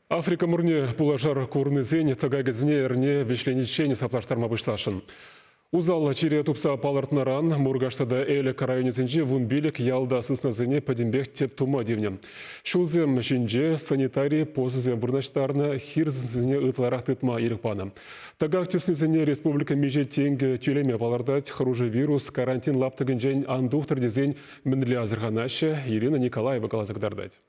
Африка мурне пулажар курнызен тагагызне эрне вишленичени саплаштарма бышлашын. Узал чире тупса палартнаран Мургаштада элек районезенже вунбилек ялда сысназыне падимбек теп тума девнем. Шулзем жинже санитарий позызем бурнаштарна хирзыне ытларах тытма ирыкпана. Тага активсызыне республика меже тенге тюлеме палардать харужы вирус карантин лаптыгынжен андухтыр дезен мінлі азырғанашы Ирина Николаева калазагдардать.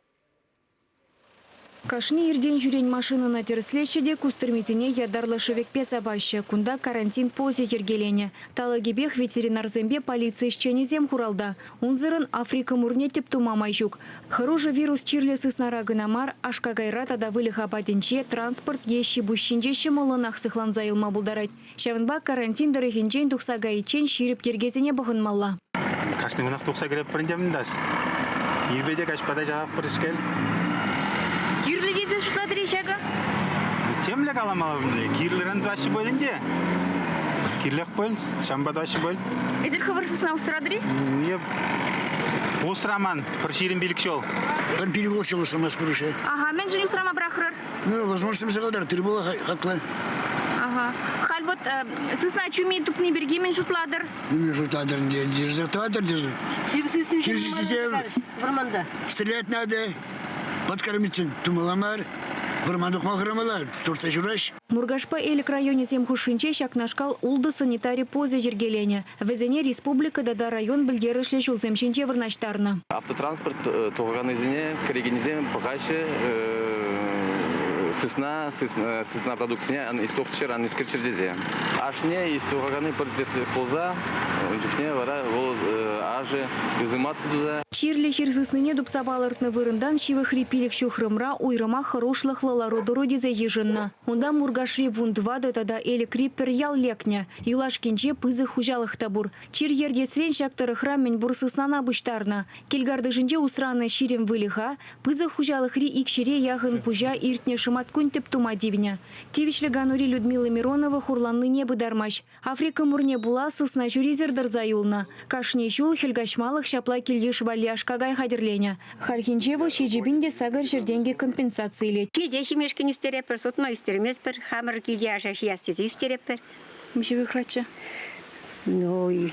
Кашни ирден жүрен машинына терслешеде кустырмезіне ядарлы шевекпе забашы. Кунда карантин позе ергелене. Талагебех ветеринар зембе полиция исченезем куралда. Унзырын Африка мурне теп тумамай жүк. Харужы вирус чирле сыснара гынамар, ашка гайрата да вылыха батенче транспорт ещи бущинчеші молынах сыхлан зайылма булдарать. Шавынба карантин дырыхенчен тухса гаичен ширип кергезене бағынмалла. Кашны гынах тухса греб біріндеміндас. Ебеде кашпада жағақ бірішкел. Кирлі кезен шутладыр ешегі? Темлі қаламалы білі. Кирлерін дуашы бөлінде. Кирлек бөл, шамба дуашы бөл. Эдер хабарсысына ұсырадыры? Не, ұсыраман, бір шерін билік жол. Бір билік ол жол ұсырамас бұрушы. Ага, мен жын ұсырама бірақырыр. Ну, возможно, мысалдар, түрі бола хақлы. Ага. Хал вот сысна чуми тупни берги мен шутладыр. Ну, жутадыр, дезертуадыр, дезертуадыр. Варманда. Стрелять надо. Подкормиться тумаламар. Вармандук махрамала. Турция жураш. Мургашпа элек районе земхушинче шакнашкал улды санитарий позе жергелене. Везене республика да район білдерішле жулземшинче вырнаштарна. Автотранспорт тоғаған изіне, керегенізен пағашы сысна продукцияне истоқтышыр, ан искірчірдезе. Ашне истоғағаны пірдеслі қолза, жүкне вара ол ажы гызыматсы дұза. Чирле хирсысныне дупсабалыртны вырындан шивы хрипилік шухрымра уйрыма хорошлых лалародыру дезе ежынна. Онда мургашри вундвады тада элек риппер ял лекня. Юлашкинче пызы хужалых табур. Чир ергесрен шактары храмен бурсыснана бұштарна. Келгарды жынче усраны ширем вылыха, пызы хужалых ри икшире яғын пужа иртне шыматкун теп тума дивня. Тевишлі ганури Людмила Миронова хурланны не быдармаш. Африка мурне була сысна жюризердыр заюлна. Кашне жул хельгашмалых шапла кельеш валяшкагай хадерленя. Хальхинчевы шижибинде сагар жерденге компенсацийлет. Килде шимешкен үстерепер, сотма үстеремеспер, хамыр килде ашашы ястезе үстерепер. Мшевы храча. Ну и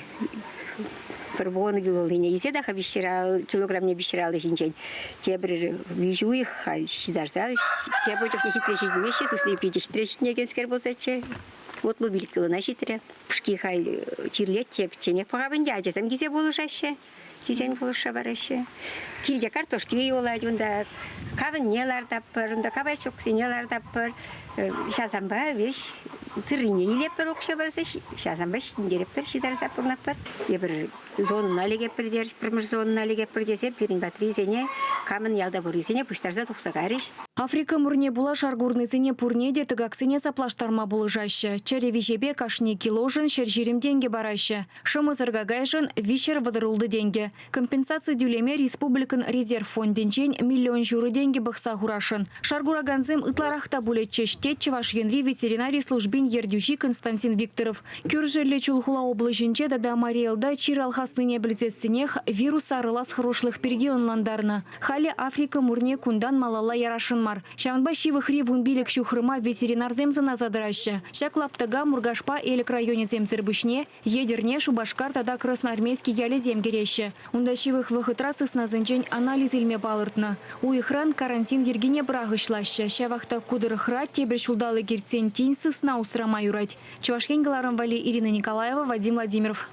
первоны гилолыне. Исе даха килограмм не бишералы шинчен. Тебір вижу их халь шидарса. Тебір жоқ не хитрешить вещи, сослепите хитрешить негенскер болсаче. Вот лубили килона шитре. Пушки халь чирлет тепчене. Пағабынде ажасам кисе болушаще. Кизен болуша барашы. Килде картошки олайды, онда кавын нелар таппыр, онда кабачок сенелар таппыр. Шазамба веш тырыне илеппір оқша барса, шазамба шіндереппір, шидарса пұрнаппыр. Ебір зонын алегеппір деріш, бірмір зонын алегеппір десе, бірін батыры зене, камын ялда бұры зене, пұштарса тұқсағарыш. Африка мурне була шаргурнызыне пурнеде тыгаксыне саплаштарма булыжаще. Черевижебе кашни киложын шержирим деньги бараще. Шымызырга гайжын вишер вадырулды деньги. Компенсация дюлеме республикан резерв фондинчен миллион журы деньги бақса хурашын. Шаргураганзым ытларахта булетчештет чеваш янри ветеринарий службин ердюжи Константин Викторов. Кюржелле чулхула облыжинче да Мариэлда чиралхасныне білзетсінех вирус арылас хорошлых перегионландарна. Хали Африка мурне кундан малала ярашын. Шаванба шивы хри вунбилек шухрыма ветеринар земзына задыраща. Шаклаптага Мургашпа элек районе земзербышне, едерне Шубашкар тада красноармейский яле земгереща. Унда шивых выхытрасы сназынчен анализ илме балыртна. У ихран карантин ергене брагышлаща. Шавахта кудырыхра тебір шулдалы герцен тинь сысна усрама юрать. Чувашкен Галарам Вали, Ирина Николаева, Вадим Владимиров.